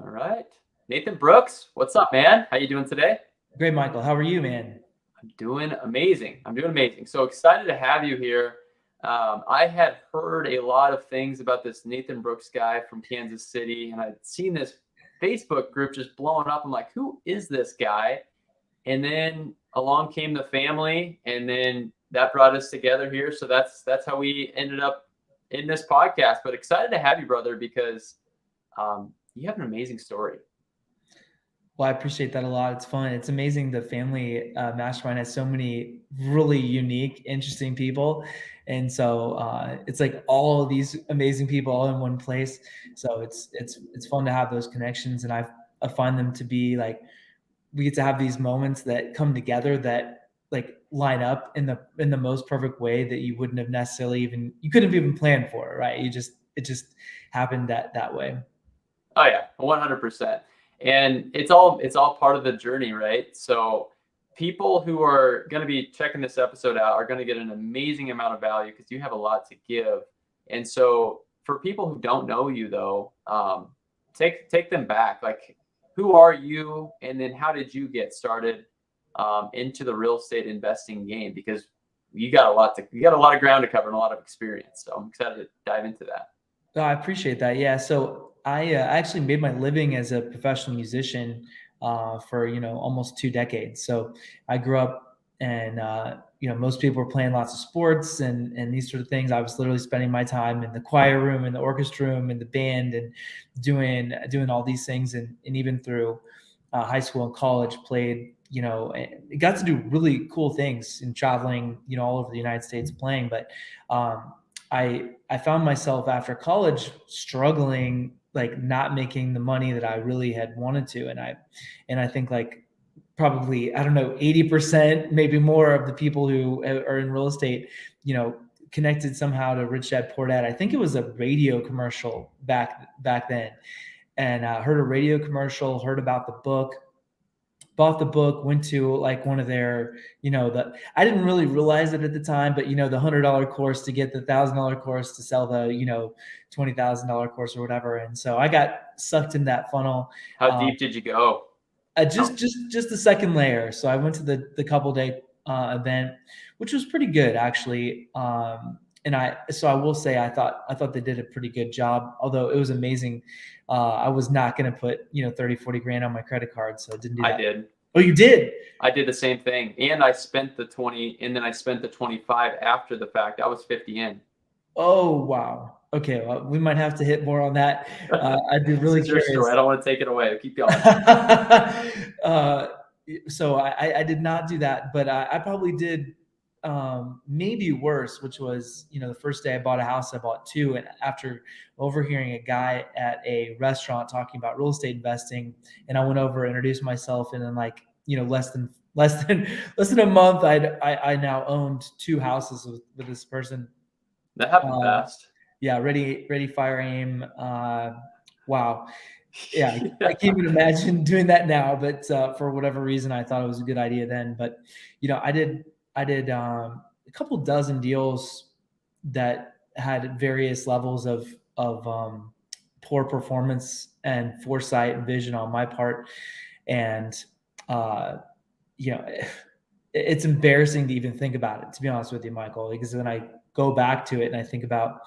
All right. Nathan Brooks, what's up, man? How you doing today? Great, Michael. How are you, man? I'm doing amazing. I'm doing amazing. So excited to have you here. I had heard a lot of things about this Nathan Brooks guy from Kansas City, and I'd seen this Facebook group just blowing up. I'm like, who is this guy? And then along came the family, and then that brought us together here. So that's how we ended up in this podcast. But excited to have you, brother, because you have an amazing story. Well, I appreciate that a lot. It's fun. It's amazing. The family mastermind has so many really unique, interesting people, and so it's like all of these amazing people all in one place. So it's fun to have those connections, and I find them to be like we get to have these moments that come together that like line up in the most perfect way that you wouldn't have necessarily you couldn't have even planned for, right? It just happened that way. Oh yeah, 100%. And it's all part of the journey, right? So people who are going to be checking this episode out are going to get an amazing amount of value because you have a lot to give. And so for people who don't know you though, take them back. Like, who are you, and then how did you get started into the real estate investing game? Because you got a lot of ground to cover and a lot of experience. So I'm excited to dive into that. Oh, I appreciate that. Yeah. So I actually made my living as a professional musician for almost 2 decades. So I grew up, and most people were playing lots of sports and these sort of things. I was literally spending my time in the choir room, in the orchestra room, in the band, and doing all these things, and even through high school and college, played. And got to do really cool things in traveling, all over the United States playing. But I found myself after college struggling, like not making the money that I really had wanted to. And I think like probably, I don't know, 80%, maybe more of the people who are in real estate, connected somehow to Rich Dad Poor Dad. I think it was a radio commercial back then. And heard a radio commercial, heard about the book, bought the book, went to like one of their, I didn't really realize it at the time, but the $100 course to get the $1,000 course to sell the, $20,000 course or whatever. And so I got sucked in that funnel. How deep did you go? Just the second layer. So I went to the couple day event, which was pretty good actually. And I will say I thought they did a pretty good job, although it was amazing. I was not going to put 30, 40 grand on my credit card, so I didn't do that. I did. Oh, you did? I did the same thing, and I spent the 20, and then I spent the 25 after the fact. I was 50 in. Oh wow. Okay, well, we might have to hit more on that. I'd be really curious. I don't want to take it away. Keep going. So I did not do that, but I probably did maybe worse, which was, the first day I bought a house, I bought two. And after overhearing a guy at a restaurant talking about real estate investing, and I went over, introduced myself, and then like, less than a month, I now owned two houses with this person. That happened fast. Yeah. Ready, fire, aim. Wow. Yeah. I can't even imagine doing that now, but for whatever reason, I thought it was a good idea then. But, I did a couple dozen deals that had various levels of poor performance and foresight and vision on my part. And, it's embarrassing to even think about it, to be honest with you, Michael, because when I go back to it and I think about,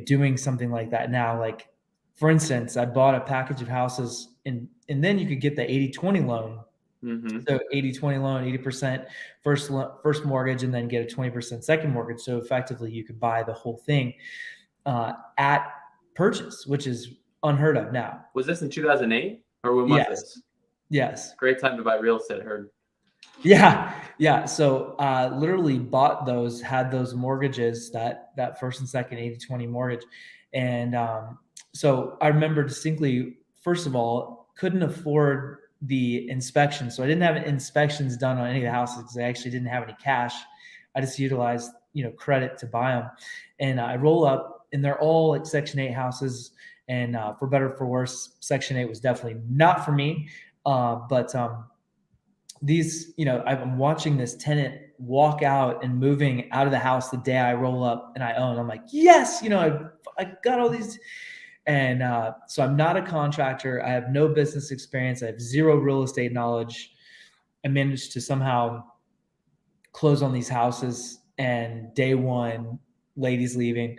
doing something like that now, like, for instance, I bought a package of houses and then you could get the 80-20 loan. Mm-hmm. So 80-20 loan, 80% first mortgage, and then get a 20% second mortgage. So effectively you could buy the whole thing at purchase, which is unheard of now. Was this in 2008 or when was this? Yes. Great time to buy real estate, I heard. Yeah. So literally bought those, had those mortgages, that first and second 80-20 mortgage. And so I remember distinctly, first of all, couldn't afford the inspection. So I didn't have inspections done on any of the houses because I actually didn't have any cash. I just utilized, credit to buy them. And I roll up, and they're all like Section 8 houses. And for better or for worse, Section 8 was definitely not for me. But these, I'm watching this tenant walk out and moving out of the house the day I roll up and I own. I'm like, yes, I got all these And so I'm not a contractor. I have no business experience. I have zero real estate knowledge. I managed to somehow close on these houses, and day one, ladies leaving,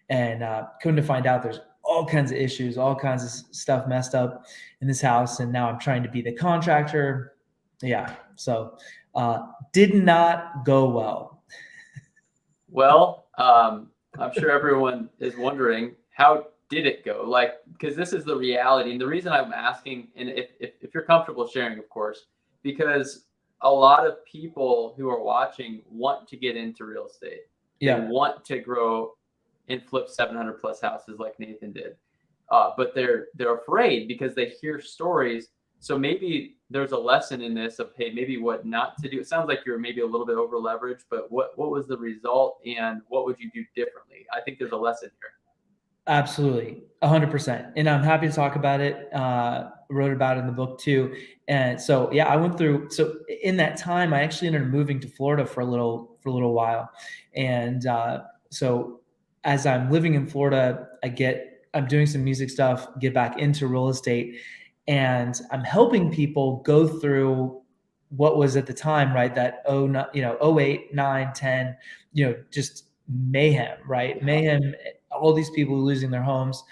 and come to find out there's all kinds of issues, all kinds of stuff messed up in this house, and now I'm trying to be the contractor. Yeah, so did not go well. Well, I'm sure everyone is wondering, how did it go? Like, because this is the reality. And the reason I'm asking, and if you're comfortable sharing, of course, because a lot of people who are watching want to get into real estate. They Yeah, want to grow and flip 700 plus houses like Nathan did. But they're afraid because they hear stories. So maybe there's a lesson in this of, hey, maybe what not to do. It sounds like you're maybe a little bit over leveraged, but what was the result and what would you do differently? I think there's a lesson here. absolutely, 100%. And I'm happy to talk about it. Wrote about it in the book too. And so, yeah, I went through. So in that time, I actually ended up moving to Florida for a little while. And so as I'm living in Florida, I'm doing some music stuff, get back into real estate, and I'm helping people go through what was at the time, right? That 08, 9, 10, just mayhem, right? Yeah. Mayhem, all these people losing their homes,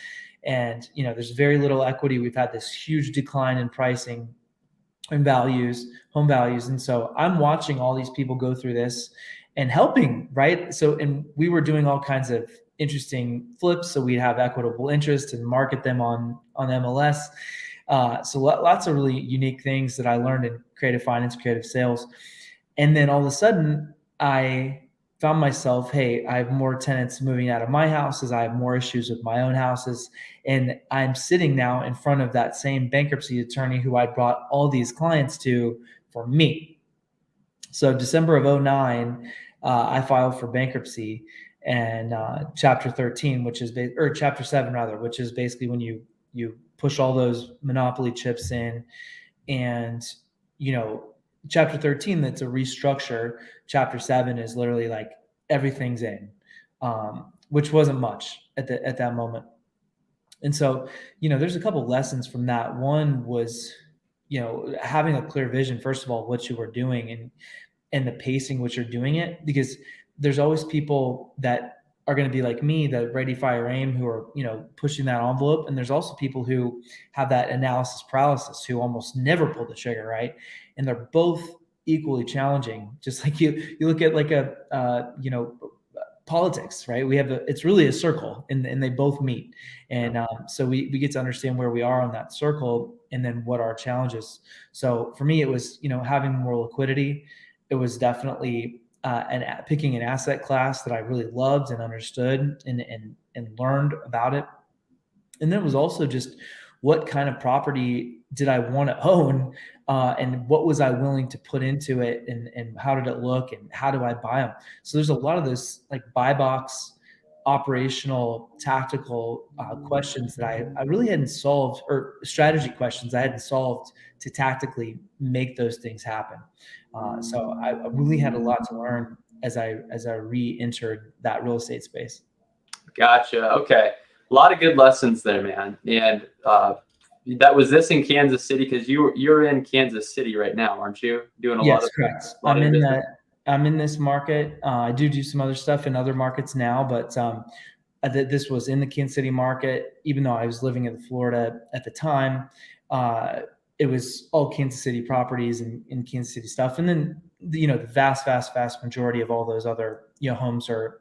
and there's very little equity. We've had this huge decline in pricing and values, home values. And so I'm watching all these people go through this and helping, right? So, and we were doing all kinds of interesting flips. So we'd have equitable interest and market them on MLS. So lots of really unique things that I learned in creative finance, creative sales. And then all of a sudden I found myself, hey, I have more tenants moving out of my houses. I have more issues with my own houses. And I'm sitting now in front of that same bankruptcy attorney who I brought all these clients to for me. So December of 09, I filed for bankruptcy, and chapter 13, or chapter 7 rather, which is basically when you push all those monopoly chips in. And chapter 13, that's a restructure. Chapter 7 is literally like everything's in, which wasn't much at that moment. And so, there's a couple lessons from that. One was, having a clear vision, first of all, what you were doing, and the pacing which you're doing it, because there's always people that are going to be like me, that ready, fire, aim, who are, pushing that envelope. And there's also people who have that analysis paralysis, who almost never pull the trigger, right? And they're both equally challenging. Just like you look at like politics, right? It's really a circle, and they both meet. And so we get to understand where we are on that circle, and then what our challenges. So for me, it was, having more liquidity. It was definitely picking an asset class that I really loved and understood, and learned about it. And then it was also just, what kind of property did I want to own, and what was I willing to put into it, and how did it look, and how do I buy them? So there's a lot of those like buy box, operational, tactical questions that I really hadn't solved, or strategy questions I hadn't solved to tactically make those things happen. So I really had a lot to learn as I re-entered that real estate space. Gotcha. Okay. A lot of good lessons there, man. And that was this in Kansas City, because you're in Kansas City right now, aren't you? Doing a lot Yes, of correct. lot of business. I'm in this market. I do some other stuff in other markets now, but this was in the Kansas City market. Even though I was living in Florida at the time, it was all Kansas City properties and in Kansas City stuff. And then the vast majority of all those other homes are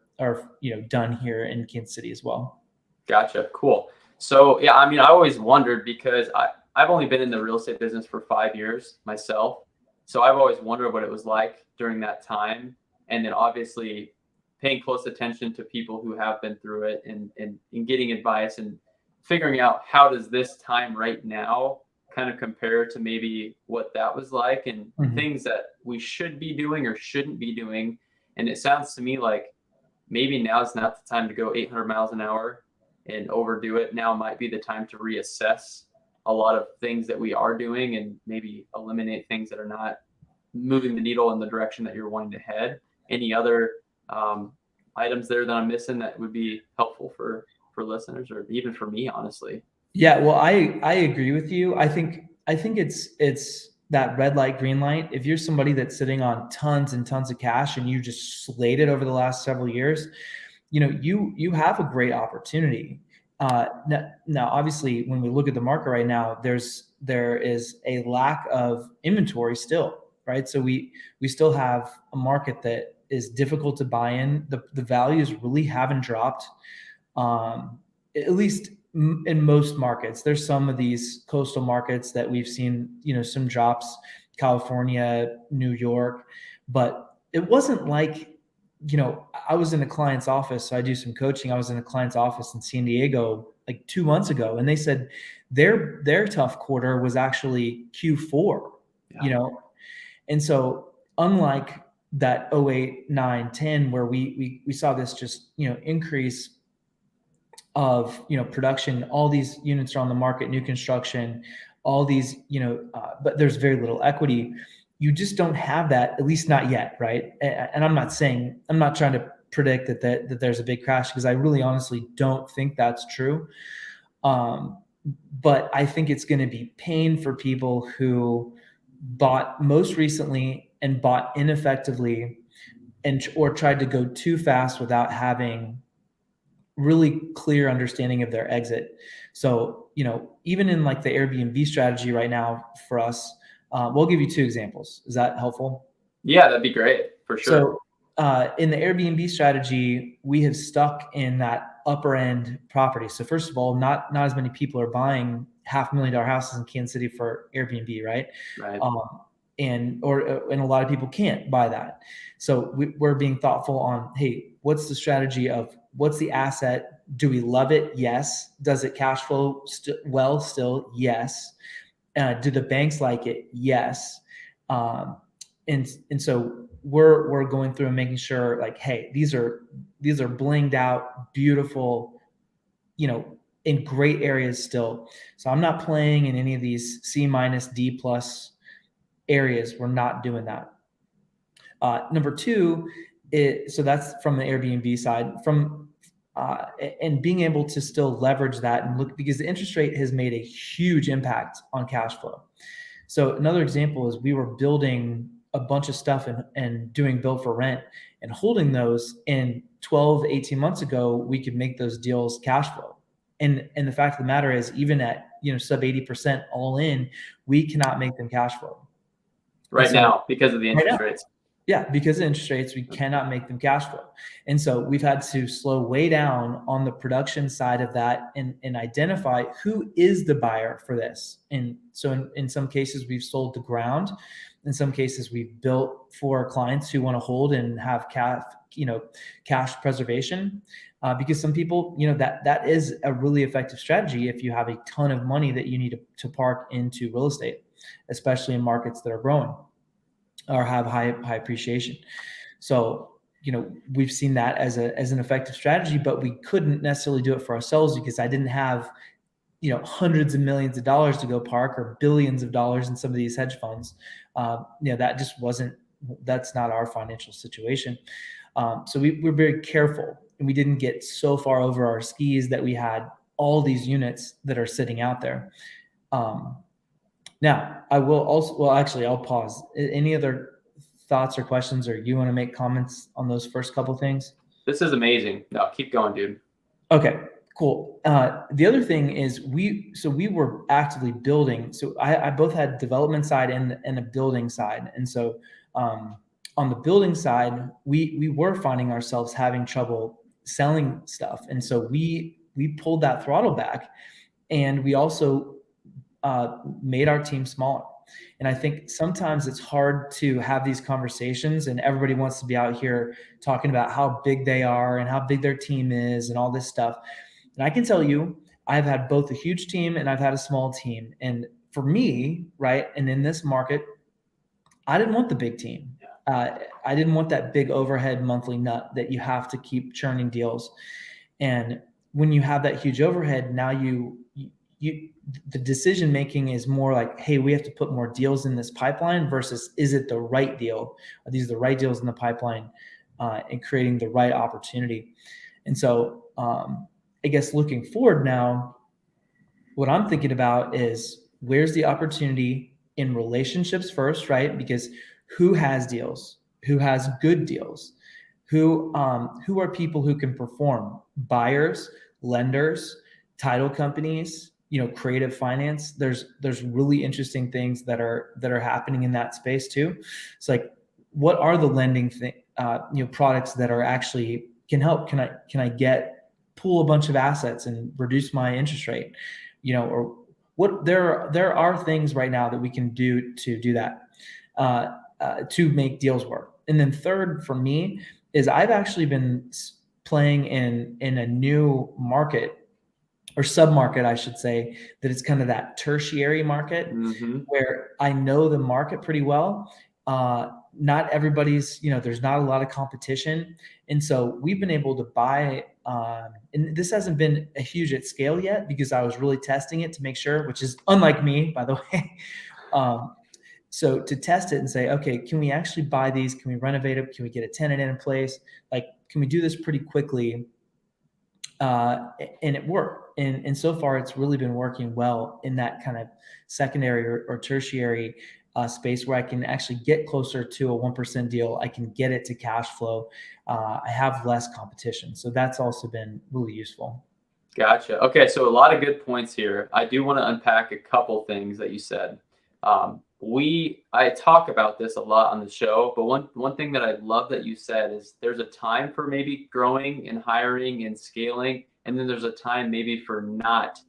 done here in Kansas City as well. Gotcha. Cool. So yeah, I mean, I always wondered, because I've only been in the real estate business for 5 years myself. So I've always wondered what it was like during that time. And then obviously paying close attention to people who have been through it, and getting advice, and figuring out, how does this time right now kind of compare to maybe what that was like, and things that we should be doing or shouldn't be doing. And it sounds to me like maybe now is not the time to go 800 miles an hour and overdo it. Now might be the time to reassess a lot of things that we are doing, and maybe eliminate things that are not moving the needle in the direction that you're wanting to head. Any other items there that I'm missing that would be helpful for for listeners or even for me, honestly. Yeah, well, I agree with you. I think it's that red light, green light. If you're somebody that's sitting on tons and tons of cash and you just slayed it over the last several years, you have a great opportunity. Now, obviously, when we look at the market right now, there is a lack of inventory still, right? So we still have a market that is difficult to buy in. The values really haven't dropped, at least in most markets. There's some of these coastal markets that we've seen, some drops, California, New York, but it wasn't like, I was in a client's office. So I do some coaching. I was in a client's office in San Diego like 2 months ago, and they said their tough quarter was actually Q4, Yeah. and so unlike that 08, 9, 10, where we saw this just, increase of, production, all these units are on the market, new construction, all these, but there's very little equity. You just don't have that, at least not yet, right? And I'm not trying to predict that there's a big crash, because I really honestly don't think that's true. But I think it's going to be pain for people who bought most recently and bought ineffectively, or tried to go too fast without having really clear understanding of their exit. So, even in like the Airbnb strategy right now for us, we'll give you 2 examples. Is that helpful? Yeah, that'd be great for sure. So, in the Airbnb strategy, we have stuck in that upper end property. So first of all, not as many people are buying $500,000 houses in Kansas City for Airbnb, right? Right. And a lot of people can't buy that. So we're being thoughtful on, hey, what's the strategy of what's the asset? Do we love it? Yes. Does it cash flow well still? Yes. Do the banks like it? Yes. And so we're going through and making sure, like, hey, these are blinged out, beautiful, in great areas still. So I'm not playing in any of these C-, D+ areas. We're not doing that. Number 2, so that's from the Airbnb side. And being able to still leverage that and look, because the interest rate has made a huge impact on cash flow. So another example is we were building a bunch of stuff and doing build for rent and holding those. In 12, 18 months ago, we could make those deals cash flow. And the fact of the matter is, even at, sub 80% all in, we cannot make them cash flow. Right now, because of the interest rates. Yeah, because of interest rates, we cannot make them cash flow. And so we've had to slow way down on the production side of that and identify who is the buyer for this. And so in some cases, we've sold the ground. In some cases, we've built for clients who want to hold and have cash preservation. Because some people, that is a really effective strategy if you have a ton of money that you need to park into real estate, especially in markets that are growing or have high appreciation. So, we've seen that as an effective strategy, but we couldn't necessarily do it for ourselves because I didn't have, hundreds of millions of dollars to go park, or billions of dollars in some of these hedge funds. That just that's not our financial situation. So we're very careful, and we didn't get so far over our skis that we had all these units that are sitting out there. Now, I will also, well, actually, I'll pause. Any other thoughts or questions, or you want to make comments on those first couple things? This is amazing. No, keep going, dude. Okay, cool. The other thing is we were actively building. So I both had development side and a building side. And so on the building side, we were finding ourselves having trouble selling stuff. And so we pulled that throttle back, and we also made our team smaller. And I think sometimes it's hard to have these conversations, and everybody wants to be out here talking about how big they are and how big their team is and all this stuff. And I can tell you, I've had both a huge team and I've had a small team. And for me, right, and in this market, I didn't want the big team. I didn't want that big overhead monthly nut that you have to keep churning deals. And when you have that huge overhead, now the decision making is more like, hey, we have to put more deals in this pipeline versus is it the right deal? Are these the right deals in the pipeline, and creating the right opportunity? And so I guess looking forward now, what I'm thinking about is where's the opportunity in relationships first, right? Because who has deals? Who has good deals? Who are people who can perform? Buyers, lenders, title companies, creative finance. There's really interesting things that are happening in that space too. It's like, what are the lending products that are actually can help? Can I pool a bunch of assets and reduce my interest rate? Or what there are things right now that we can do to do that, to make deals work. And then third for me is I've actually been playing in a new market, or sub-market, I should say, that it's kind of that tertiary market, where I know the market pretty well. Not everybody's, there's not a lot of competition. And so we've been able to buy, and this hasn't been a huge at scale yet because I was really testing it to make sure, which is unlike me, by the way. So to test it and say, okay, can we actually buy these? Can we renovate them? Can we get a tenant in place? Like, can we do this pretty quickly? And it worked. And so far, it's really been working well in that kind of secondary or tertiary space where I can actually get closer to a 1% deal. I can get it to cash flow. I have less competition. So that's also been really useful. Gotcha. Okay, so a lot of good points here. I do want to unpack a couple things that you said. I talk about this a lot on the show, but one thing that I love that you said is there's a time for maybe growing and hiring and scaling, and then there's a time maybe for not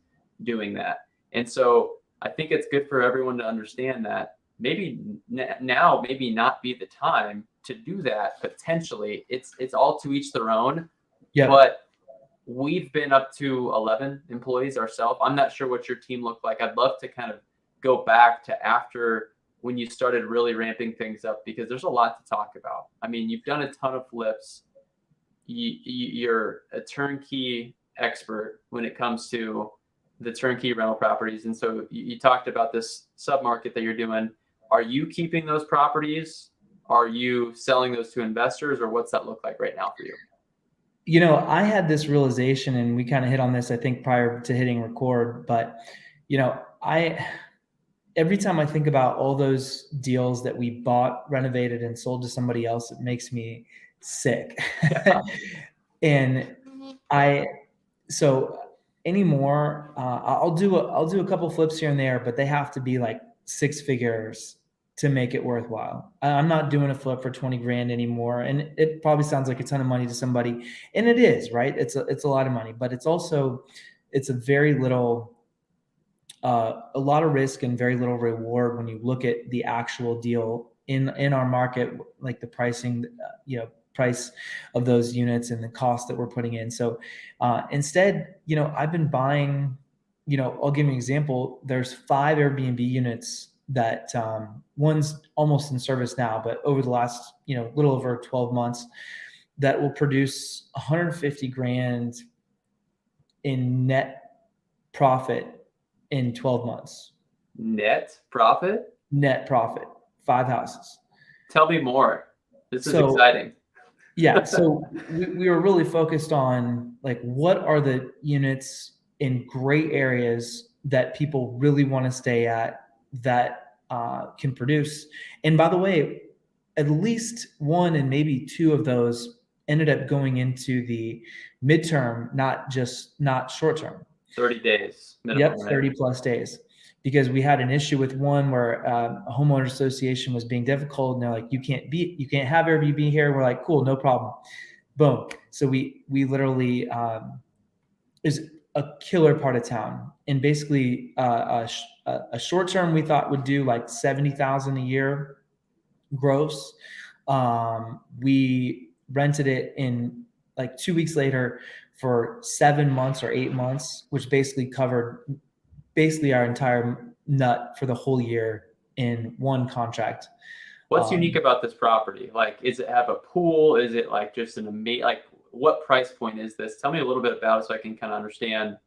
doing that. And so I think it's good for everyone to understand that maybe now maybe not be the time to do that. Potentially, it's all to each their own. Yeah. But we've been up to 11 employees ourselves. I'm not sure what your team looked like. I'd love to kind of go back to after when you started really ramping things up, because there's a lot to talk about. I mean, you've done a ton of flips. You're a turnkey expert when it comes to the turnkey rental properties. And so you talked about this sub-market that you're doing. Are you keeping those properties? Are you selling those to investors, or what's that look like right now for you? I had this realization, and we kind of hit on this, I think, prior to hitting record, but every time I think about all those deals that we bought, renovated, and sold to somebody else, it makes me sick. Yeah. And so anymore, I'll do a couple flips here and there, but they have to be like 6 figures to make it worthwhile. I'm not doing a flip for 20 grand anymore. And it probably sounds like a ton of money to somebody, and it is, right? It's a lot of money, but it's a very little, a lot of risk and very little reward when you look at the actual deal in our market, like the pricing, price of those units and the cost that we're putting in. So instead, I've been buying, I'll give you an example. There's 5 Airbnb units that one's almost in service now, but over the last, little over 12 months, that will produce 150 grand in net profit in 12 months. Net profit? Net profit, 5 houses. Tell me more. This is exciting. Yeah. So we were really focused on, like, what are the units in great areas that people really want to stay at that can produce. And by the way, at least 1 and maybe 2 of those ended up going into the midterm, not short term. 30 days. Minimum, yep, 30 plus days. Because we had an issue with one where a homeowner association was being difficult, and they're like, you can't have Airbnb here. We're like, cool, no problem. Boom. So we literally is a killer part of town, and basically a short term we thought would do like 70,000 a year gross. We rented it in like 2 weeks later for 7 months or 8 months, which basically covered our entire nut for the whole year in one contract. What's unique about this property? Like, is it have a pool? Is it like just an amazing, like, what price point is this? Tell me a little bit about it so I can kind of understand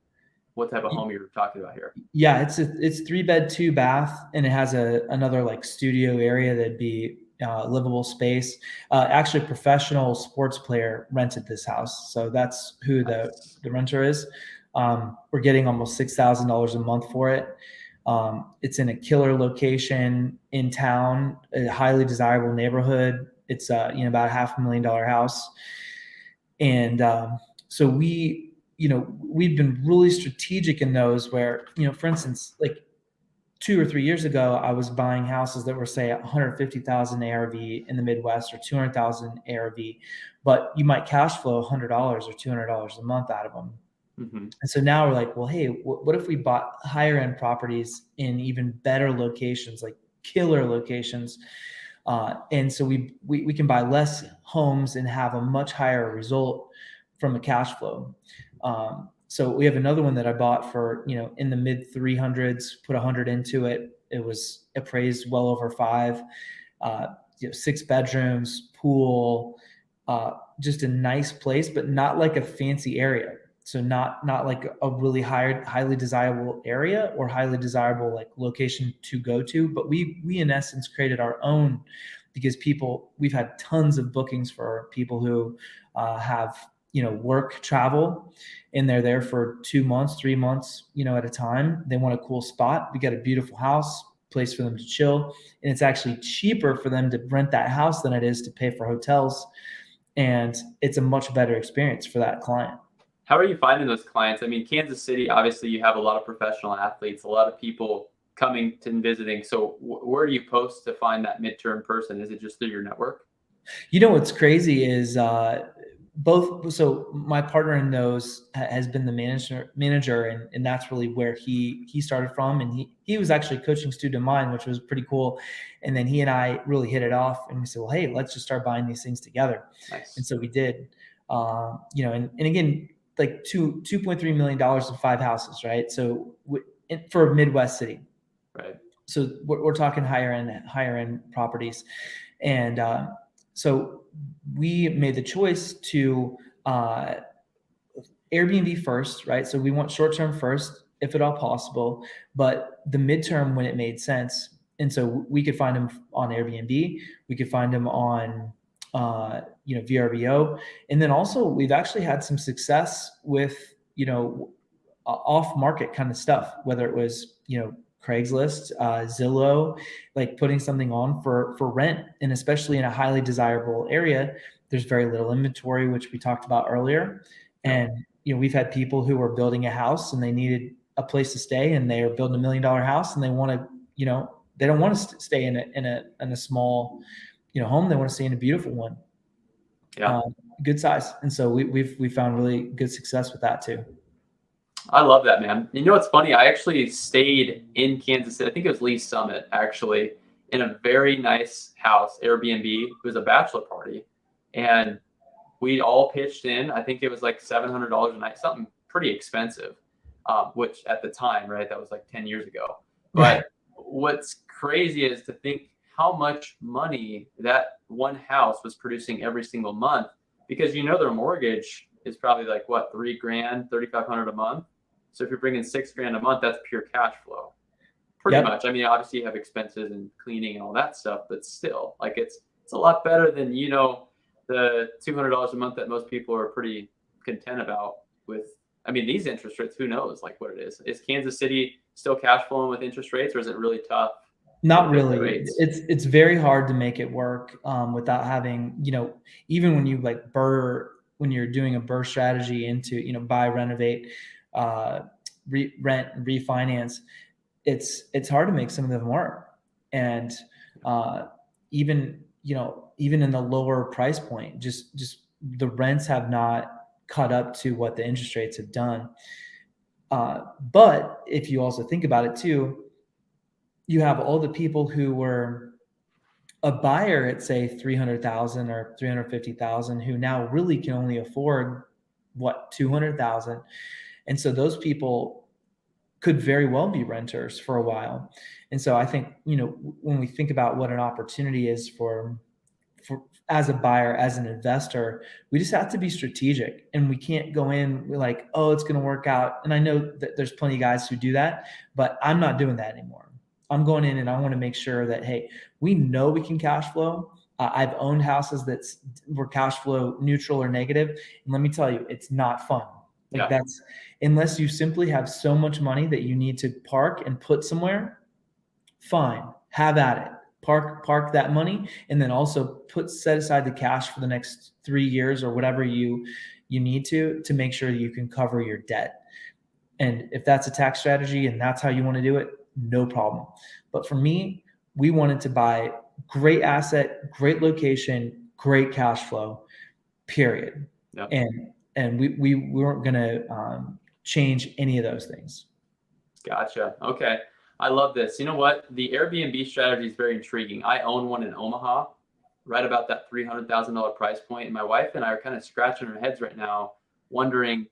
what type of home you're talking about here. Yeah, it's 3 bed, 2 bath, and it has another like studio area that'd be livable space. Actually, a professional sports player rented this house, so that's who the renter is. We're getting almost $6,000 a month for it. It's in a killer location in town, a highly desirable neighborhood. It's about $500,000 house, and so we've been really strategic in those where, for instance, like 2 or 3 years ago, I was buying houses that were, say, 150,000 ARV in the Midwest or 200,000 ARV, but you might cash flow $100 or $200 a month out of them. Mm-hmm. And so now we're like, well, hey, what if we bought higher end properties in even better locations, like killer locations? And so we can buy less homes and have a much higher result from a cash flow. So we have another one that I bought for, in the mid 300s, put 100 into it. It was appraised well over 5, 6 bedrooms, pool, just a nice place, but not like a fancy area. So not like a really highly desirable area or highly desirable like location to go to, but we in essence created our own, because we've had tons of bookings for people who have work travel, and they're there for 2 months, 3 months, at a time. They want a cool spot. We got a beautiful house, place for them to chill, and it's actually cheaper for them to rent that house than it is to pay for hotels, and it's a much better experience for that client. How are you finding those clients? I mean, Kansas City, obviously you have a lot of professional athletes, a lot of people coming and visiting. So where do you post to find that midterm person? Is it just through your network? What's crazy is both. So my partner in those has been the manager, and that's really where he started from. And he was actually a coaching student of mine, which was pretty cool. And then he and I really hit it off, and we said, well, hey, let's just start buying these things together. Nice. And so we did. And again, like $2.3 million in 5 houses, right? So for a Midwest city, right? So we're talking higher end properties, and so we made the choice to Airbnb first, right? So we want short term first, if at all possible, but the midterm when it made sense. And so we could find them on Airbnb, we could find them on VRBO. And then also we've actually had some success with, off market kind of stuff, whether it was, Craigslist, Zillow, like putting something on for rent. And especially in a highly desirable area, there's very little inventory, which we talked about earlier. And, we've had people who were building a house and they needed a place to stay, and they are building $1 million house, and they want to, they don't want to stay in a small, home. They want to stay in a beautiful one. Yeah. Good size. And so we found really good success with that too. I love that, man. You know what's funny? I actually stayed in Kansas City. I think it was Lee Summit, actually, in a very nice house, Airbnb. It was a bachelor party, and we all pitched in. I think it was like $700 a night, something pretty expensive, which at the time, right, that was like 10 years ago. But what's crazy is to think how much money that one house was producing every single month, because their mortgage is probably like what, $3,000, $3,500 a month. So if you're bringing $6,000 a month, that's pure cash flow, pretty much. I mean, obviously you have expenses and cleaning and all that stuff, but still, like it's a lot better than the $200 a month that most people are pretty content about with. I mean, these interest rates, who knows like what it is. Is Kansas City still cash flowing with interest rates, or is it really tough? Not really. It's very hard to make it work without having, even when you like when you're doing a BRRRR strategy into, buy, renovate, rent, refinance, it's hard to make some of them work. And even in the lower price point, just the rents have not caught up to what the interest rates have done. But if you also think about it too, you have all the people who were a buyer at say 300,000 or 350,000 who now really can only afford 200,000. And so those people could very well be renters for a while. And so I think, when we think about what an opportunity is for as a buyer, as an investor, we just have to be strategic, and we can't go in like, oh, it's going to work out. And I know that there's plenty of guys who do that, but I'm not doing that anymore. I'm going in and I want to make sure that, hey, we know we can cash flow. I've owned houses were cash flow neutral or negative, and let me tell you, it's not fun. Like that's, unless you simply have so much money that you need to park and put somewhere, fine, have at it. Park that money, and then also set aside the cash for the next 3 years or whatever you need to make sure you can cover your debt. And if that's a tax strategy and that's how you want to do it, no problem. But for me, we wanted to buy great asset, great location, great cash flow, period. Yep. And we weren't going to change any of those things. Gotcha. Okay. I love this. You know what? The Airbnb strategy is very intriguing. I own one in Omaha, right about that $300,000 price point. And my wife and I are kind of scratching our heads right now, wondering,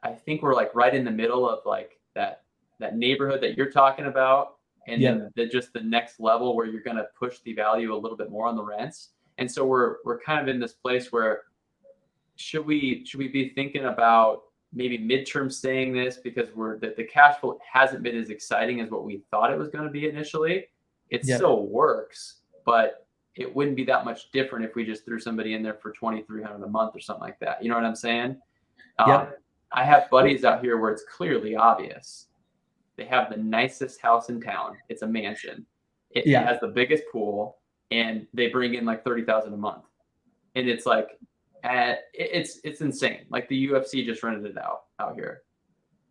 I think we're like right in the middle of like that neighborhood that you're talking about. And then just the next level where you're going to push the value a little bit more on the rents. And so we're kind of in this place where should we be thinking about maybe midterm staying this, because the cash flow hasn't been as exciting as what we thought it was going to be initially. It still works, but it wouldn't be that much different if we just threw somebody in there for $2,300 a month or something like that. You know what I'm saying? I have buddies out here where it's clearly obvious. They have the nicest house in town. It's a mansion. It has the biggest pool, and they bring in like $30,000 a month. And it's like, it's insane. Like the UFC just rented it out here.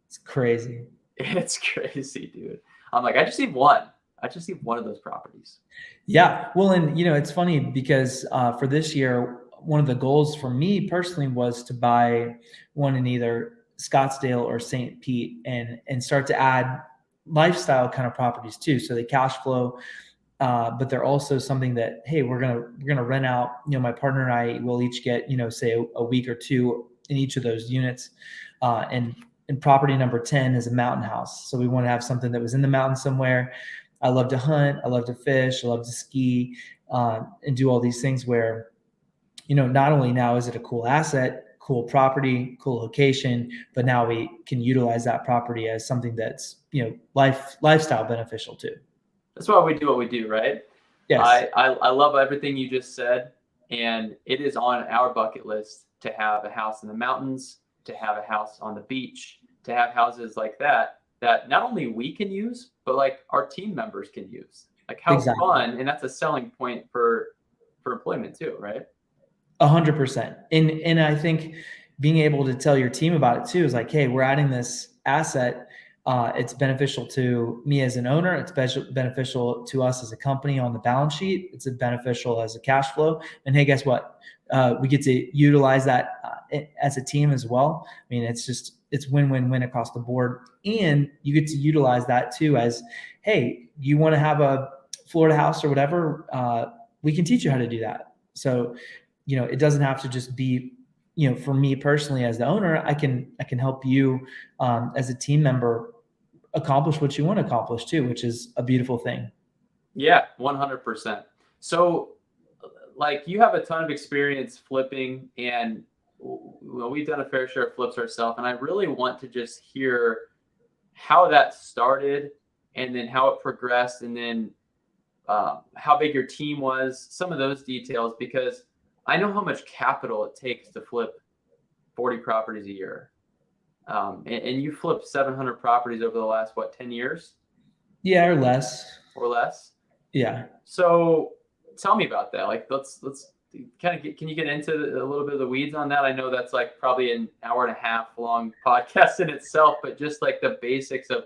It's crazy. It's crazy, dude. I'm like, I just need one of those properties. Yeah. Well, and it's funny because for this year, one of the goals for me personally was to buy one in either Scottsdale or St. Pete and start to add lifestyle kind of properties too. So they cash flow, but they're also something that, hey, we're gonna rent out. My partner and I will each get say a week or two in each of those units, and property number 10 is a mountain house. So we want to have something that was in the mountains somewhere. I love to hunt, I love to fish, I love to ski, and do all these things where not only now is it a cool asset, cool property, cool location, but now we can utilize that property as something that's lifestyle beneficial too. That's why we do what we do, right? Yes. I love everything you just said, and it is on our bucket list to have a house in the mountains, to have a house on the beach, to have houses like that not only we can use, but like our team members can use. Like how fun, and that's a selling point for employment too, right? 100%. And I think being able to tell your team about it too is like, hey, we're adding this asset. It's beneficial to me as an owner. It's beneficial to us as a company on the balance sheet. It's beneficial as a cash flow. And hey, guess what? We get to utilize that as a team as well. I mean, it's win-win-win across the board. And you get to utilize that too as, hey, you want to have a Florida house or whatever, we can teach you how to do that. So, it doesn't have to just be, for me personally as the owner, I can help you as a team member accomplish what you want to accomplish too, which is a beautiful thing. Yeah, 100%. So like you have a ton of experience flipping, and we've done a fair share of flips ourselves. And I really want to just hear how that started, and then how it progressed, and then how big your team was, some of those details, because I know how much capital it takes to flip 40 properties a year. And you flipped 700 properties over the last, 10 years? Yeah, or less. Or less? Yeah. So tell me about that. Like, let's kind of can you get into a little bit of the weeds on that? I know that's like probably an hour and a half long podcast in itself, but just like the basics of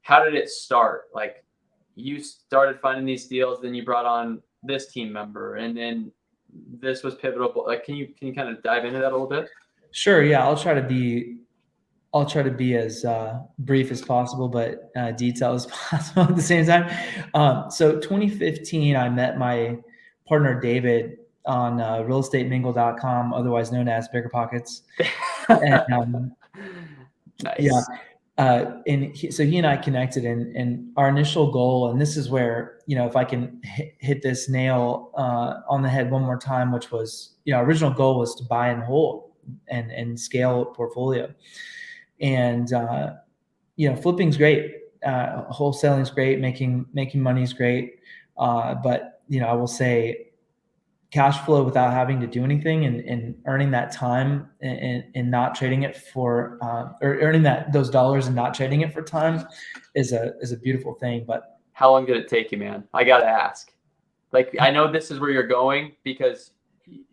how did it start? Like you started finding these deals, then you brought on this team member, and then this was pivotal. Like, can you kind of dive into that a little bit? Sure. Yeah. I'll try to be as brief as possible, but detailed as possible at the same time. So 2015, I met my partner, David, on realestatemingle.com, otherwise known as Bigger Pockets. And, nice. Yeah. So he and I connected, and our initial goal, and this is where, if I can hit this nail on the head one more time, which was, our original goal was to buy and hold and scale a portfolio. And, flipping's great. Wholesaling is great, making money is great, but I will say cash flow without having to do anything and earning that time and not trading it for or earning those dollars and not trading it for time is a beautiful thing. But how long did it take you, man? I gotta ask. Like, I know this is where you're going because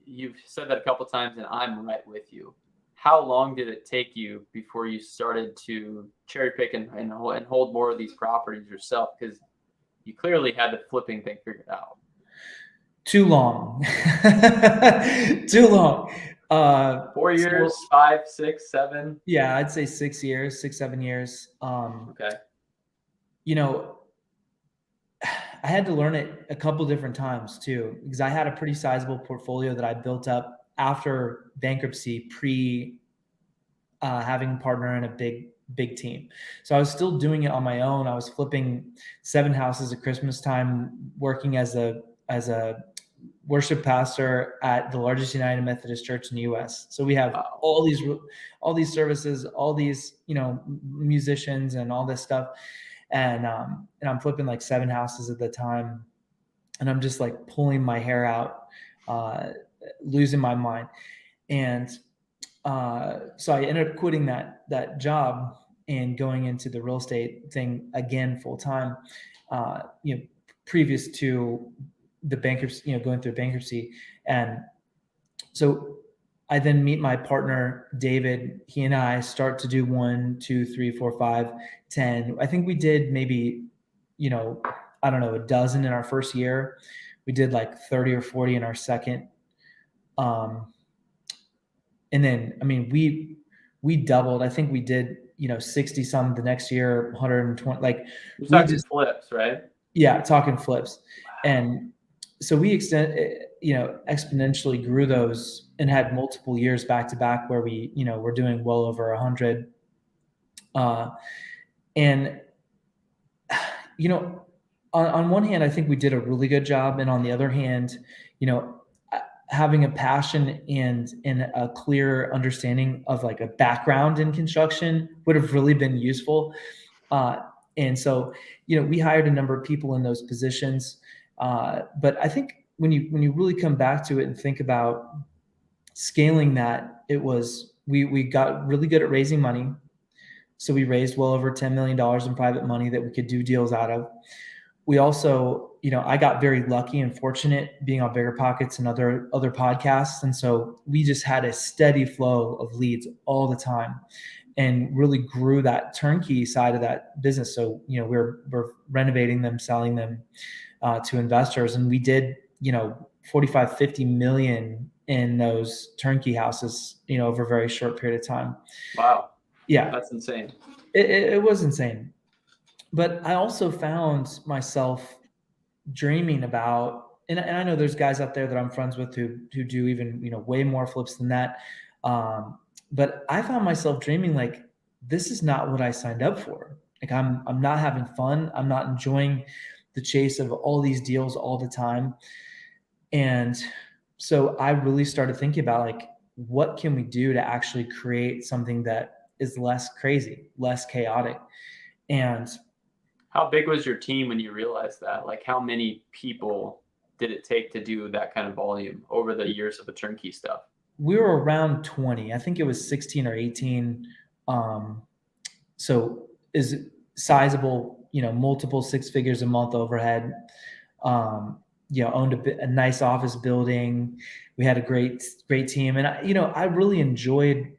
you've said that a couple times, and I'm right with you. How long did it take you before you started to cherry pick and hold more of these properties yourself? Because you clearly had the flipping thing figured out. too long. Too long. 4 years, So 5, 6, 7. yeah, I'd say 6 years, 6, 7 years. Okay. You know, I had to learn it a couple different times too, because I had a pretty sizable portfolio that I built up after bankruptcy, pre having a partner and a big team. So I was still doing it on my own. I was flipping 7 houses at Christmas time, working as a worship pastor at the largest United Methodist church in the U.S. So we have Wow. all these services, all these musicians and all this stuff, and I'm flipping like 7 houses at the time, and I'm just like pulling my hair out, losing my mind, and so I ended up quitting that job and going into the real estate thing again full time. Previous to the bankruptcy, going through bankruptcy, and so I then meet my partner David. He and I start to do 1, 2, 3, 4, 5, 10. I think we did maybe, I don't know, a dozen in our first year. We did like 30 or 40 in our second. And then, I mean, we doubled. I think we did, 60 some the next year, 120. Like You're we talking just, flips, right? yeah, talking flips. And so we exponentially grew those and had multiple years back to back where we, we're doing well over 100. And on one hand, I think we did a really good job, and on the other hand, having a passion and a clear understanding of like a background in construction would have really been useful. And so, we hired a number of people in those positions. But I think when you really come back to it and think about scaling that, we got really good at raising money. So we raised well over $10 million in private money that we could do deals out of. We also, I got very lucky and fortunate being on Bigger Pockets and other podcasts. And so we just had a steady flow of leads all the time and really grew that turnkey side of that business. So, we're renovating them, selling them to investors. And we did, 45, 50 million in those turnkey houses, over a very short period of time. Wow. Yeah. That's insane. It was insane. But I also found myself dreaming about, and I know there's guys out there that I'm friends with who do even, way more flips than that. But I found myself dreaming like, this is not what I signed up for. Like I'm not having fun. I'm not enjoying the chase of all these deals all the time. And so I really started thinking about like, what can we do to actually create something that is less crazy, less chaotic? And how big was your team when you realized that? Like, how many people did it take to do that kind of volume over the years of the turnkey stuff? We were around 20. I think it was 16 or 18. So is sizable, multiple 6 figures a month overhead. Owned a nice office building. We had a great team. And I really enjoyed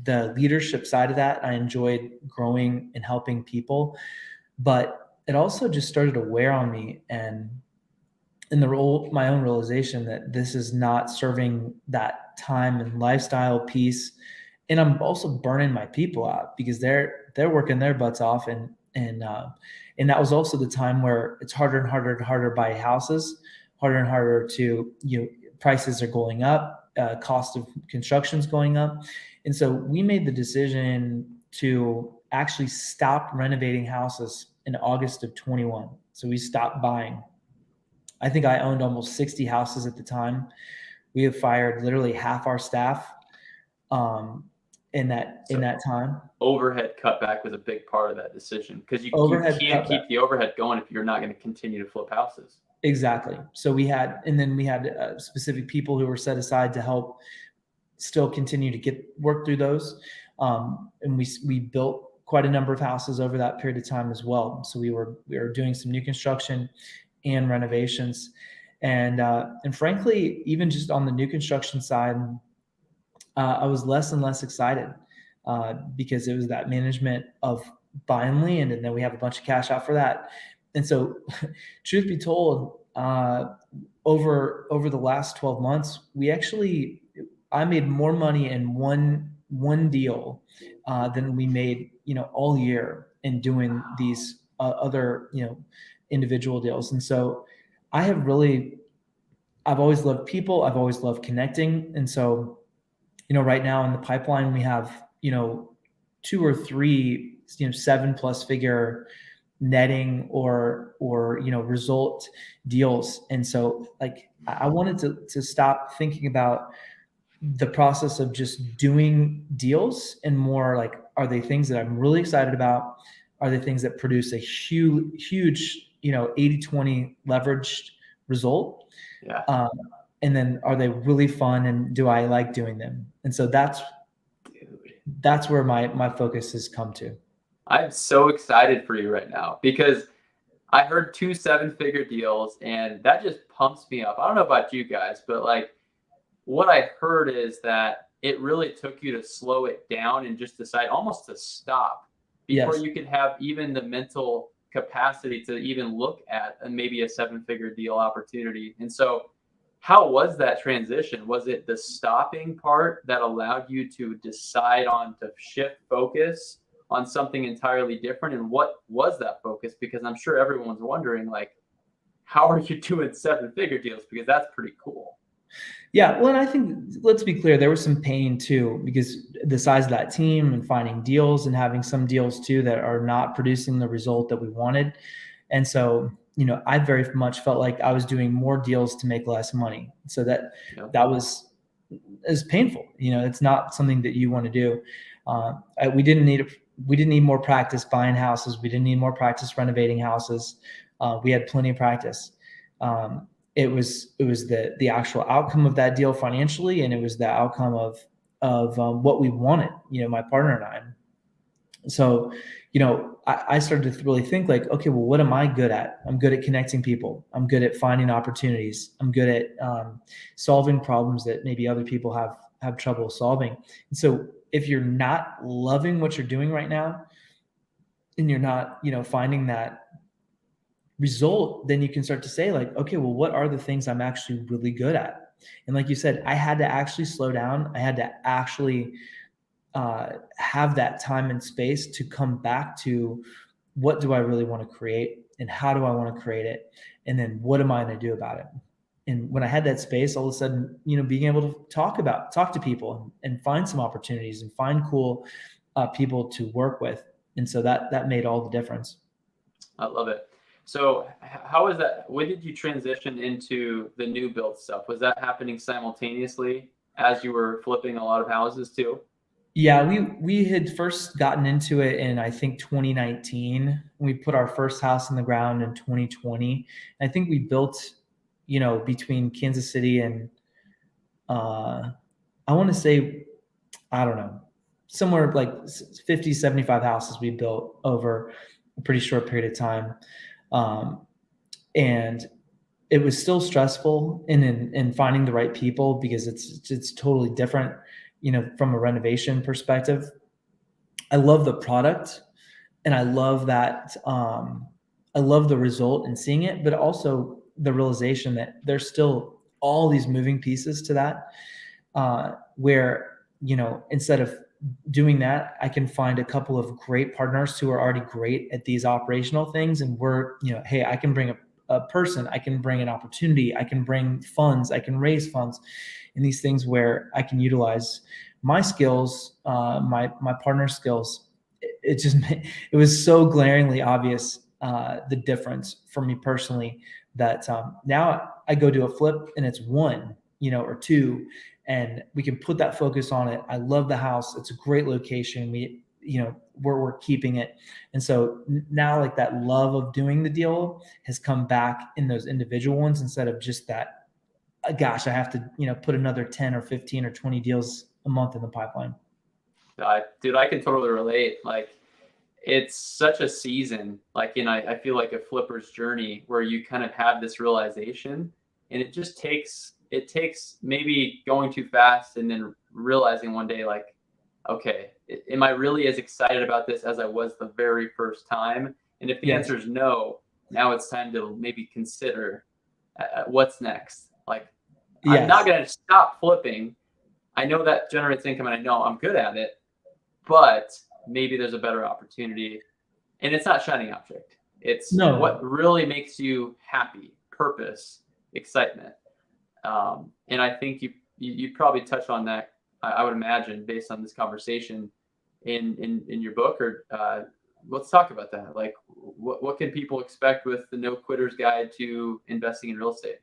the leadership side of that. I enjoyed growing and helping people, but it also just started to wear on me, and in my own realization that this is not serving that time and lifestyle piece. And I'm also burning my people out because they're working their butts off, and that was also the time where it's harder and harder and harder to buy houses, harder and harder to, prices are going up, cost of construction's going up. And so we made the decision to actually stop renovating houses in August of 21. So we stopped buying. I think I owned almost 60 houses at the time. We have fired literally half our staff. in that time. Overhead cutback was a big part of that decision, because you Overhead can't cutback. keep the overhead going if you're not going to continue to flip houses. Exactly. So we had specific people who were set aside to help still continue to work through those. And we built quite a number of houses over that period of time as well. So we were doing some new construction and renovations. And frankly, even just on the new construction side, I was less and less excited because it was that management of buying land, and then we have a bunch of cash out for that. And so, truth be told, over the last 12 months, I made more money in one deal than we made, all year in doing these other, individual deals. And so, I've always loved people. I've always loved connecting. And so, right now in the pipeline, we have, 2 or 3, 7+ figure netting or result deals. And so like I wanted to stop thinking about the process of just doing deals and more like, are they things that I'm really excited about? Are they things that produce a huge 80-20 leveraged result? Yeah. And then are they really fun, and do I like doing them? And so that's where my focus has come to. I'm so excited for you right now, because I heard 2 7-figure deals, and that just pumps me up. I don't know about you guys, but like what I heard is that it really took you to slow it down and just decide almost to stop before you could have even the mental capacity to even look at maybe a 7-figure deal opportunity. And so how was that transition? Was it the stopping part that allowed you to decide on to shift focus on something entirely different? And what was that focus? Because I'm sure everyone's wondering, like, how are you doing 7-figure deals? Because that's pretty cool. Yeah, well, and I think, let's be clear, there was some pain too, because the size of that team and finding deals and having some deals too that are not producing the result that we wanted. And so, I very much felt like I was doing more deals to make less money. So that was painful. It's not something that you want to do. We didn't need more practice buying houses. We didn't need more practice renovating houses. We had plenty of practice. It was the actual outcome of that deal financially, and it was the outcome of what we wanted, my partner and I. So, I started to really think like, okay, well, what am I good at? I'm good at connecting people. I'm good at finding opportunities. I'm good at solving problems that maybe other people have trouble solving. And so if you're not loving what you're doing right now, and you're not, finding that result, then you can start to say like, okay, well, what are the things I'm actually really good at? And like you said, I had to actually slow down. I had to actually have that time and space to come back to, what do I really want to create, and how do I want to create it? And then what am I going to do about it? And when I had that space, all of a sudden, being able to talk to people and find some opportunities and find cool people to work with. And so that made all the difference. I love it. So how was that? When did you transition into the new build stuff? Was that happening simultaneously as you were flipping a lot of houses too? Yeah, we had first gotten into it in, I think, 2019. We put our first house in the ground in 2020. I think we built, between Kansas City and I want to say, I don't know, somewhere like 50, 75 houses we built over a pretty short period of time. And it was still stressful in finding the right people, because it's totally different, from a renovation perspective. I love the product, and I love that. I love the result and seeing it, but also the realization that there's still all these moving pieces to that, where, instead of doing that, I can find a couple of great partners who are already great at these operational things. And we're, hey, I can bring a person, I can bring an opportunity, I can bring funds, I can raise funds, and these things where I can utilize my skills, my partner's skills. It was so glaringly obvious, the difference for me personally, that now I go to a flip and it's 1, or 2, and we can put that focus on it. I love the house. It's a great location. We're keeping it. And so now like that love of doing the deal has come back in those individual ones instead of just that, gosh, I have to, put another 10 or 15 or 20 deals a month in the pipeline. Dude, I can totally relate. Like, it's such a season, like, I feel like a flipper's journey where you kind of have this realization, and it takes maybe going too fast and then realizing one day, like, okay, am I really as excited about this as I was the very first time? And if the Yes. answer is no, now it's time to maybe consider what's next. Like, I'm not Yes. going to stop flipping. I know that generates income and I know I'm good at it, but maybe there's a better opportunity. And it's not shiny object. It's what No. really makes you happy, purpose, excitement. And I think you probably touch on that. I would imagine, based on this conversation in your book, or let's talk about that. Like, what can people expect with the No Quitters Guide to Investing in Real Estate?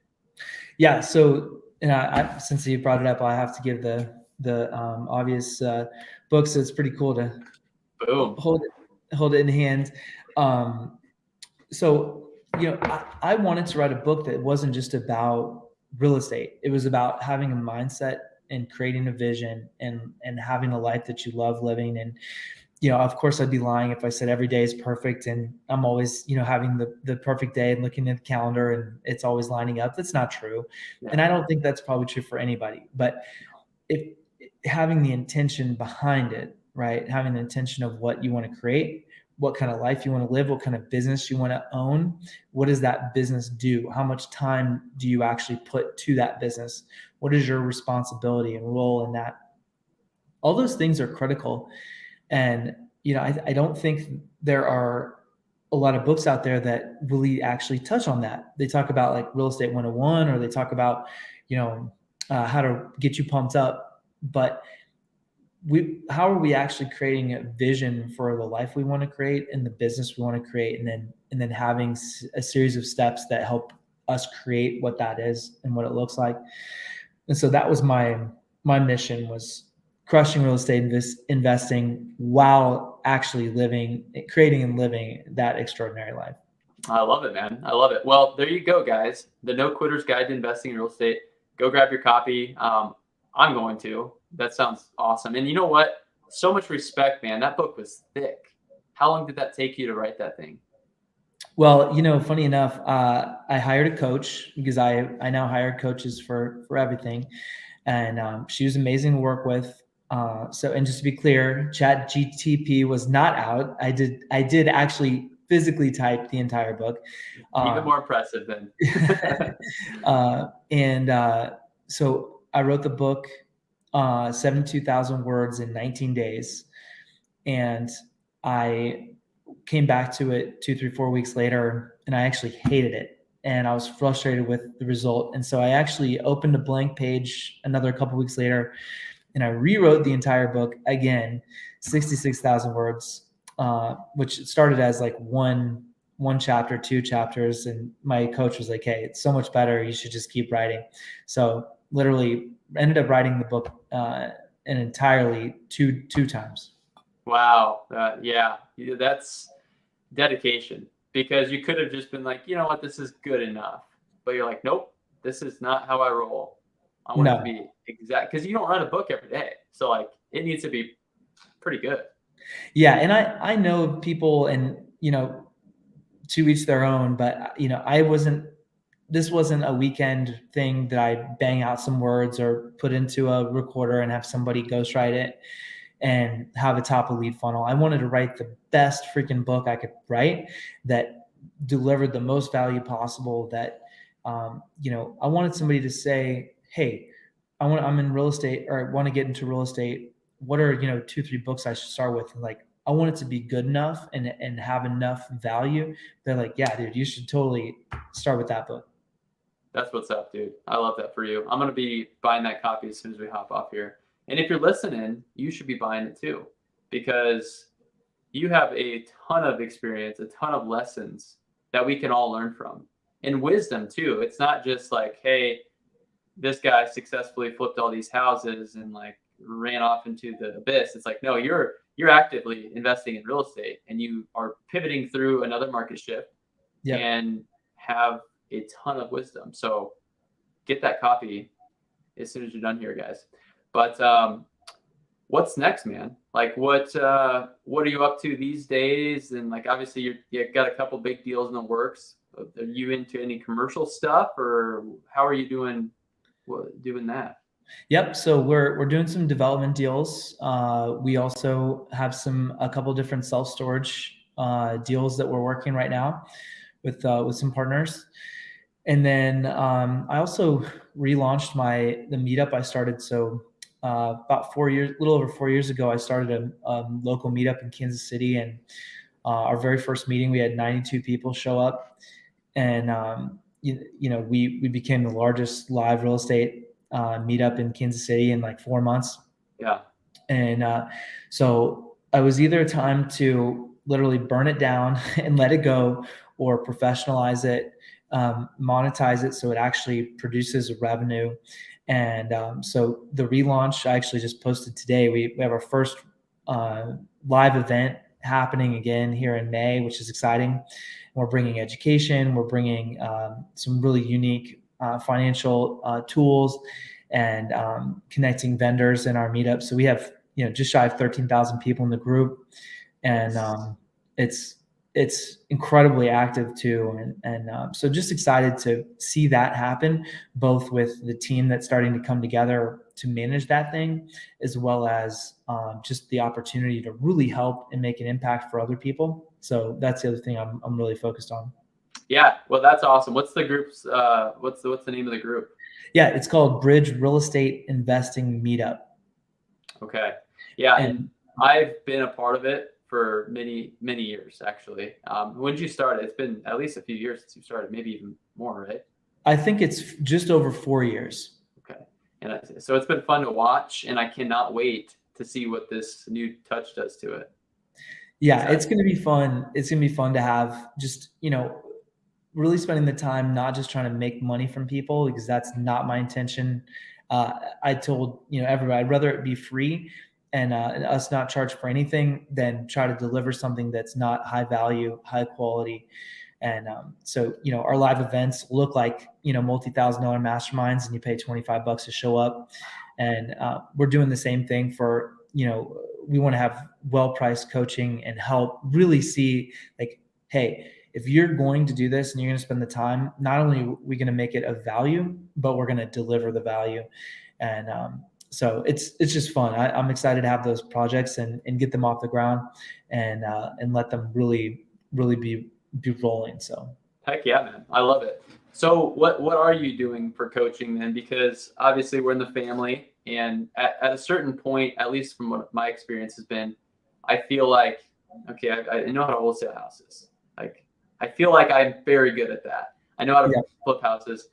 Yeah. So, since you brought it up, I have to give the obvious book. So it's pretty cool to Boom. hold it in hand. So, I wanted to write a book that wasn't just about real estate. It was about having a mindset and creating a vision and having a life that you love living. And, of course I'd be lying if I said every day is perfect and I'm always, having the perfect day and looking at the calendar and it's always lining up. That's not true. Yeah. And I don't think that's probably true for anybody, but if having the intention behind it, right? Having the intention of what you want to create, what kind of life you want to live, what kind of business you want to own, what does that business do? How much time do you actually put to that business? What is your responsibility and role in that? All those things are critical. And, I don't think there are a lot of books out there that really actually touch on that. They talk about like real estate 101, or they talk about, how to get you pumped up. But how are we actually creating a vision for the life we want to create and the business we want to create, and then having a series of steps that help us create what that is and what it looks like. And so that was my mission, was crushing real estate investing while actually creating and living that extraordinary life. I love it, man. I love it. Well, there you go, guys. The No Quitters Guide to Investing in Real Estate. Go grab your copy. I'm going to. That sounds awesome. And you know what? So much respect, man. That book was thick. How long did that take you to write that thing? Well, funny enough, I hired a coach because I now hire coaches for everything, and she was amazing to work with. And just to be clear, Chat GTP was not out. I did actually physically type the entire book. Even more impressive then. So I wrote the book, 72,000 words in 19 days. And I came back to it 2, 3, 4 weeks later, and I actually hated it. And I was frustrated with the result. And so I actually opened a blank page another couple weeks later, and I rewrote the entire book again, 66,000 words, which started as like one chapter, 2 chapters. And my coach was like, "Hey, it's so much better. You should just keep writing." So literally ended up writing the book an entirely two times. Wow. Yeah, that's dedication, because you could have just been like, you know what, this is good enough. But you're like, nope, this is not how I roll. I want it to be exact, because you don't write a book every day. So like, it needs to be pretty good. Yeah. And I know people, and, to each their own, but, this wasn't a weekend thing that I bang out some words or put into a recorder and have somebody ghostwrite it and have a top of lead funnel. I wanted to write the best freaking book I could write that delivered the most value possible. That, I wanted somebody to say, "Hey, I'm in real estate, or I want to get into real estate. What are, 2, 3 books I should start with?" And like, I want it to be good enough and have enough value. They're like, "Yeah, dude, you should totally start with that book." That's what's up, dude. I love that for you. I'm going to be buying that copy as soon as we hop off here. And if you're listening, you should be buying it too, because you have a ton of experience, a ton of lessons that we can all learn from, and wisdom too. It's not just like, hey, this guy successfully flipped all these houses and like ran off into the abyss. It's like, no, you're actively investing in real estate and you are pivoting through another market shift Yep. and have a ton of wisdom. So get that copy as soon as you're done here, guys. But what's next, man? Like what are you up to these days? And like obviously you got a couple big deals in the works. Are you into any commercial stuff, or how are you doing that? Yep. So we're doing some development deals. We also have a couple different self-storage deals that we're working right now with some partners. And then I also relaunched the meetup I started. So about 4 years, a little over 4 years ago, I started a local meetup in Kansas City, and our very first meeting, we had 92 people show up, and we became the largest live real estate meetup in Kansas City in like 4 months. Yeah. And so I was either time to literally burn it down and let it go, or professionalize it, monetize it so it actually produces revenue. And so the relaunch, I actually just posted today. We have our first live event happening again here in May, which is exciting. We're bringing education. We're bringing some really unique financial tools, and connecting vendors in our meetup. So we have just shy of 13,000 people in the group, and it's incredibly active too. And so just excited to see that happen, both with the team that's starting to come together to manage that thing, as well as just the opportunity to really help and make an impact for other people. So that's the other thing I'm really focused on. Yeah, well, that's awesome. What's the group's what's the name of the group? Yeah, it's called Bridge Real Estate Investing Meetup. Okay. Yeah, and I've been a part of it for many years, actually. When did you start? It's been at least a few years since you started, maybe even more, right? I think it's just over 4 years. Okay. And so it's been fun to watch, and I cannot wait to see what this new touch does to it. Yeah, it's going to be fun. It's going to be fun to have just, really spending the time, not just trying to make money from people, because that's not my intention. I told, everybody, I'd rather it be free and us not charge for anything than try to deliver something that's not high value, high quality. And so, our live events look like, multi-$1,000 masterminds, and you pay $25 to show up. And we're doing the same thing for, we want to have well-priced coaching and help really see like, hey, if you're going to do this and you're going to spend the time, not only are we going to make it of value, but we're going to deliver the value. And so it's just fun. I'm excited to have those projects and get them off the ground, and let them really be rolling. So heck yeah, man, I love it. So what are you doing for coaching then? Because obviously we're in the family, and at a certain point, at least from what my experience has been, I feel like, okay, I know how to wholesale houses. Like, I feel like I'm very good at that. I know how to flip houses.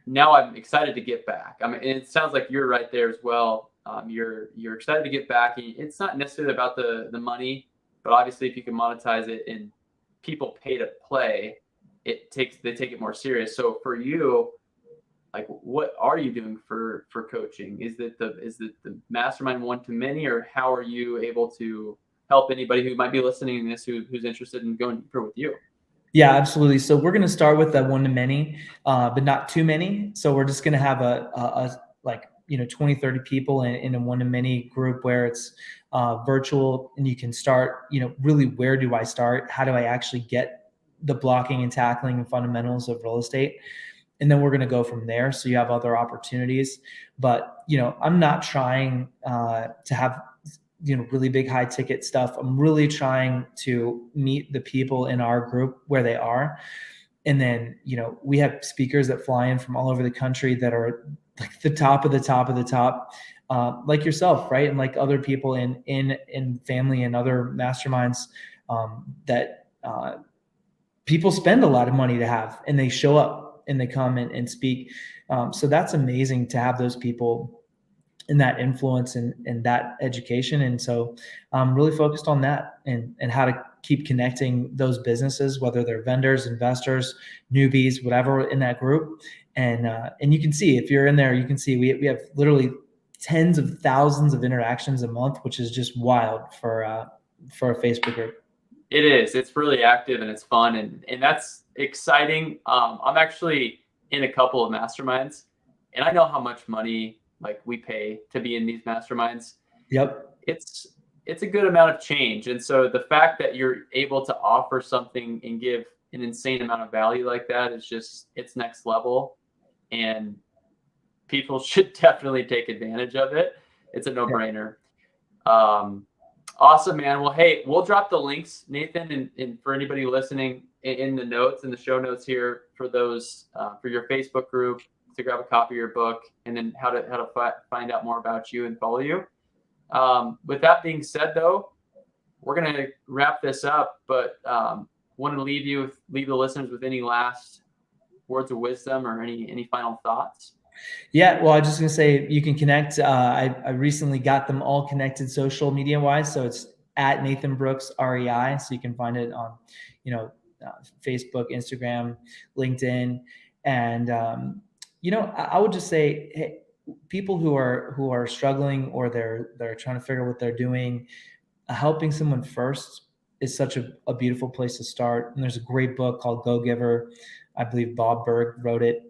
Now I'm excited to get back. I mean, it sounds like you're right there as well. You're excited to get back. It's not necessarily about the money, but obviously if you can monetize it and people pay to play, they take it more serious. So for you, like, what are you doing for coaching? Is it the mastermind one-to-many, or how are you able to help anybody who might be listening to this who's interested in going deeper with you? Yeah, absolutely. So we're going to start with that one-to-many, but not too many. So we're just going to have a 20, 30 people in a one-to-many group where it's virtual, and you can start, really, where do I start? How do I actually get the blocking and tackling and fundamentals of real estate? And then we're going to go from there. So you have other opportunities, but, I'm not trying to have, really big high ticket stuff. I'm really trying to meet the people in our group where they are. And then, we have speakers that fly in from all over the country that are like the top of the top of the top, like yourself, right? And like other people in family and other masterminds that people spend a lot of money to have, and they show up and they come and speak. So that's amazing to have those people and that influence and that education. And so I'm really focused on that, and how to keep connecting those businesses, whether they're vendors, investors, newbies, whatever, in that group, And you can see, if you're in there, you can see we have literally tens of thousands of interactions a month, which is just wild for a Facebook group. It is. It's really active and it's fun, and that's exciting. I'm actually in a couple of masterminds, and I know how much money like we pay to be in these masterminds. Yep. It's a good amount of change, and so the fact that you're able to offer something and give an insane amount of value like that is just, it's next level, and people should definitely take advantage of it. It's a no-brainer. Awesome, man. Well, hey, we'll drop the links, Nathan, and for anybody listening in the notes, in the show notes here, for those for your Facebook group, to grab a copy of your book, and then how to find out more about you and follow you. With that being said, though, we're gonna wrap this up, but want to leave the listeners with any last words of wisdom or any final thoughts. Yeah, well, I was just gonna say, you can connect. I recently got them all connected social media wise, so it's at Nathan Brooks REI, so you can find it on, Facebook, Instagram, LinkedIn, and I would just say, hey, people who are struggling, or they're trying to figure out what they're doing, helping someone first is such a beautiful place to start. And there's a great book called Go Giver. I believe Bob Berg wrote it.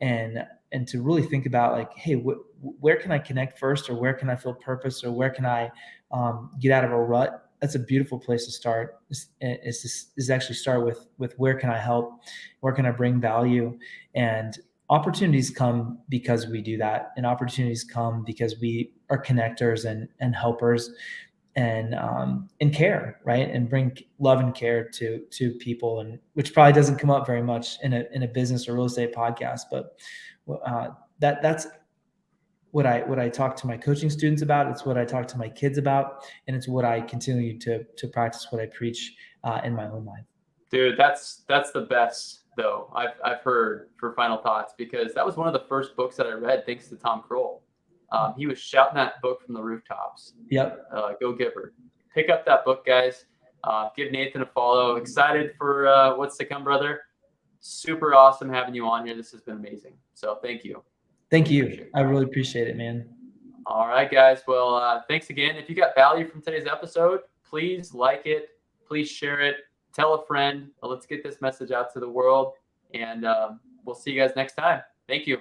And to really think about, like, hey, where can I connect first, or where can I feel purpose, or where can I get out of a rut? That's a beautiful place to start. Is actually start with where can I help, where can I bring value, and opportunities come because we do that, and opportunities come because we are connectors and helpers, and care, right, and bring love and care to people, and which probably doesn't come up very much in a business or real estate podcast, but that's what I talk to my coaching students about. It's what I talk to my kids about, and it's what I continue to practice, what I preach in my own life. Dude, that's the best, though, I've heard, for final thoughts, because that was one of the first books that I read, thanks to Tom Kroll. He was shouting that book from the rooftops. Yep. Go Giver. Pick up that book, guys. Give Nathan a follow. Excited for what's to come, brother. Super awesome having you on here. This has been amazing. So thank you. Thank you. I really appreciate it, man. All right, guys. Well, thanks again. If you got value from today's episode, please like it. Please share it. Tell a friend. Let's get this message out to the world. And we'll see you guys next time. Thank you.